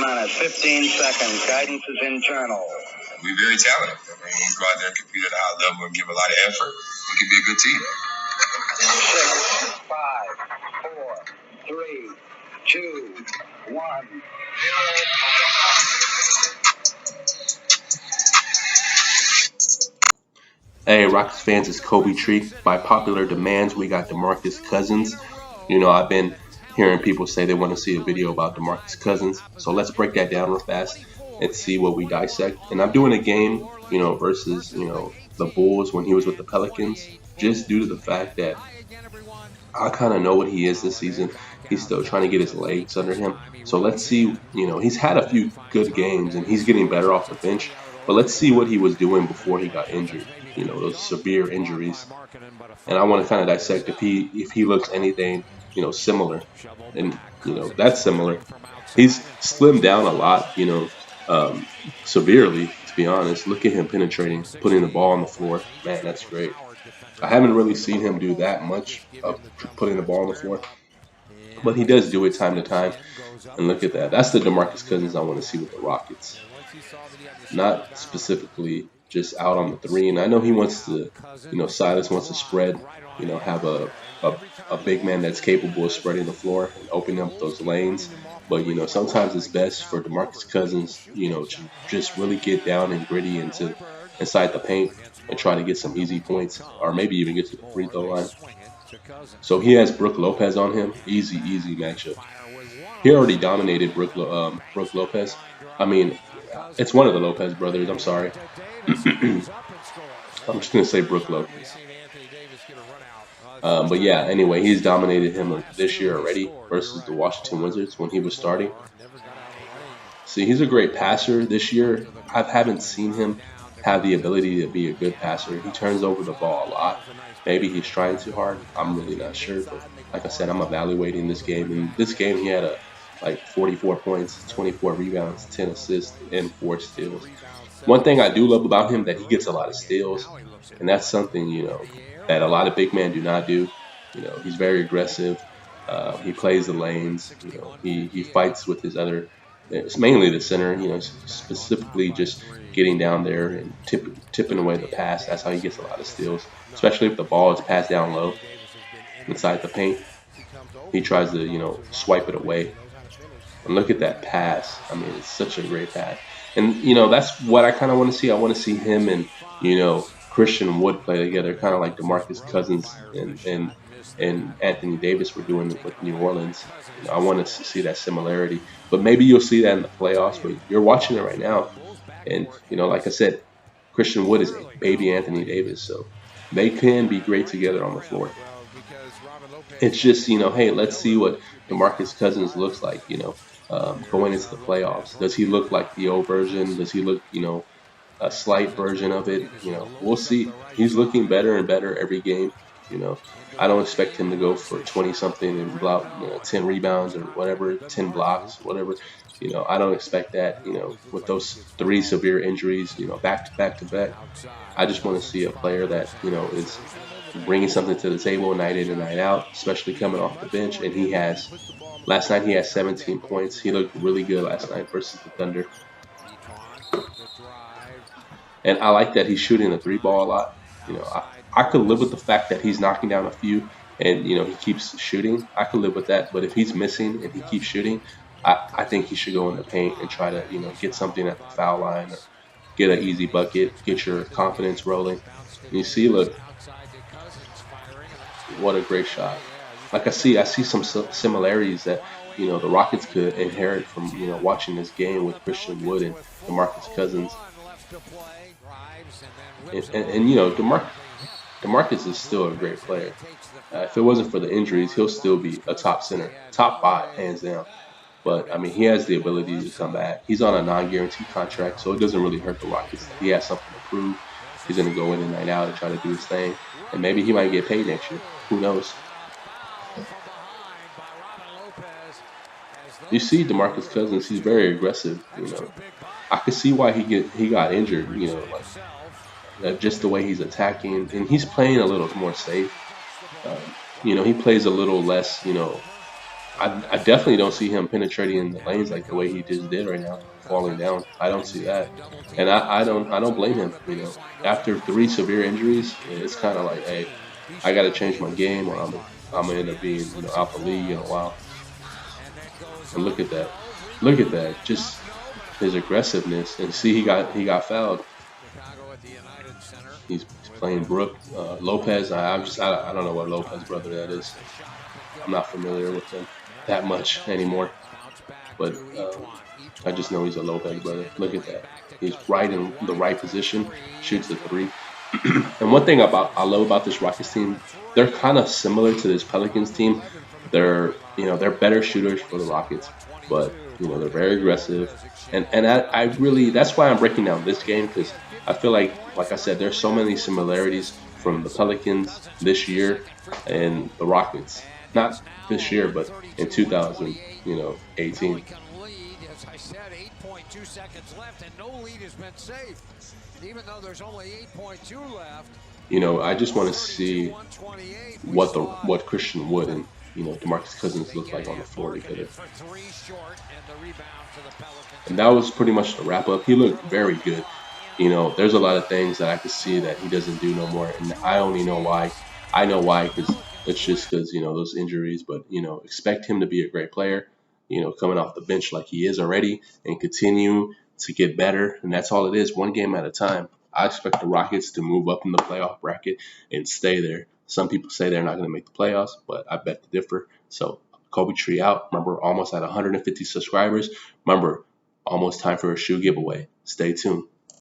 minus 15 seconds. Guidance is internal. We're very talented. I mean, we go out there and compete at a high level and give a lot of effort. We can be a good team. 6, 5, 4, 3, 2, 1. Hey, Rockets fans, it's Kobe Tree. By popular demands, we got DeMarcus Cousins. I've been hearing people say they want to see a video about DeMarcus Cousins. So let's break that down real fast and see what we dissect. And I'm doing a game, versus, the Bulls when he was with the Pelicans, just due to the fact that I kind of know what he is this season. He's still trying to get his legs under him. So let's see, he's had a few good games and he's getting better off the bench. But let's see what he was doing before he got injured, those severe injuries. And I want to kind of dissect if he looks anything, similar. And, that's similar. He's slimmed down a lot, severely, to be honest. Look at him penetrating, putting the ball on the floor. Man, that's great. I haven't really seen him do that much of putting the ball on the floor, but he does do it time to time. And look at that. That's the DeMarcus Cousins I want to see with the Rockets. Not specifically just out on the three. And I know he wants to, Silas wants to spread, have a big man that's capable of spreading the floor and opening up those lanes. But, sometimes it's best for DeMarcus Cousins, to just really get down and gritty inside the paint and try to get some easy points, or maybe even get to the free throw line. So he has Brook Lopez on him. Easy matchup. He already dominated Brook Lopez. I mean, it's one of the Lopez brothers. I'm sorry. I'm just going to say Brook Lopez. But yeah, anyway, he's dominated him this year already versus the Washington Wizards when he was starting. See, he's a great passer this year. I haven't seen him have the ability to be a good passer. He turns over the ball a lot. Maybe he's trying too hard. I'm really not sure. But like I said, I'm evaluating this game. In this game, he had 44 points, 24 rebounds, 10 assists, and 4 steals. One thing I do love about him that he gets a lot of steals, and that's something, that a lot of big men do not do. He's very aggressive. He plays the lanes. He fights with his other. It's mainly the center, specifically just getting down there and tipping away the pass. That's how he gets a lot of steals, especially if the ball is passed down low inside the paint. He tries to, swipe it away. And look at that pass. I mean, it's such a great pass. And, that's what I kind of want to see. I want to see him and, Christian Wood play together, kind of like DeMarcus Cousins and Anthony Davis were doing with New Orleans. I want to see that similarity. But maybe you'll see that in the playoffs, but you're watching it right now. And, like I said, Christian Wood is baby Anthony Davis, so they can be great together on the floor. It's just, hey, let's see what DeMarcus Cousins looks like, going into the playoffs. Does he look like the old version? Does he look, a slight version of it? We'll see. He's looking better and better every game. I don't expect him to go for 20-something and 10 rebounds or whatever, 10 blocks, whatever. I don't expect that, with those 3 severe injuries, back to back. I just want to see a player that, is bringing something to the table night in and night out, especially coming off the bench. And last night he had 17 points. He looked really good last night versus the Thunder. And I like that he's shooting the 3-ball a lot. I could live with the fact that he's knocking down a few and, he keeps shooting. I could live with that. But if he's missing and he keeps shooting, I think he should go in the paint and try to, get something at the foul line or get an easy bucket, get your confidence rolling. And you see, look, what a great shot. Like I see some similarities that, the Rockets could inherit from, watching this game with Christian Wood and DeMarcus Cousins. And DeMarcus is still a great player. If it wasn't for the injuries, he'll still be a top center, top 5, hands down. But, I mean, he has the ability to come back. He's on a non-guaranteed contract, so it doesn't really hurt the Rockets. He has something to prove. He's going to go in and night out and try to do his thing. And maybe he might get paid next year. Who knows? You see DeMarcus Cousins, he's very aggressive, I could see why he got injured, just the way he's attacking. And he's playing a little more safe. He plays a little less, I definitely don't see him penetrating in the lanes like the way he just did right now, falling down. I don't see that, and I don't blame him. After three severe injuries, it's kind of like, hey, I got to change my game, or I'm gonna end up being out the league in a while. And look at that, just his aggressiveness, and see he got fouled. He's playing Brooke Lopez. I don't know what Lopez brother that is. I'm not familiar with him that much anymore. But I just know he's a Lopez brother. Look at that. He's right in the right position, shoots the three. And one thing I love about this Rockets team, they're kind of similar to this Pelicans team. They're better shooters for the Rockets, but they're very aggressive. And I really, that's why I'm breaking down this game, because I feel like I said, there's so many similarities from the Pelicans this year and the Rockets. Not this year, but in 2018. As I said, 8.2 seconds left, and no lead has been safe. Even though there's only 8.2 left. I just want to see what Christian Wood and DeMarcus Cousins look like on the floor together. And that was pretty much the wrap up. He looked very good. There's a lot of things that I could see that he doesn't do no more, and I only know why. I know why, because it's just because those injuries. But expect him to be a great player. Coming off the bench like he is already, and continue to get better. And that's all it is, one game at a time. I expect the Rockets to move up in the playoff bracket and stay there. Some people say they're not going to make the playoffs, but I bet to differ. So Kobe Tree out. Remember, almost at 150 subscribers. Remember, almost time for a shoe giveaway. Stay tuned.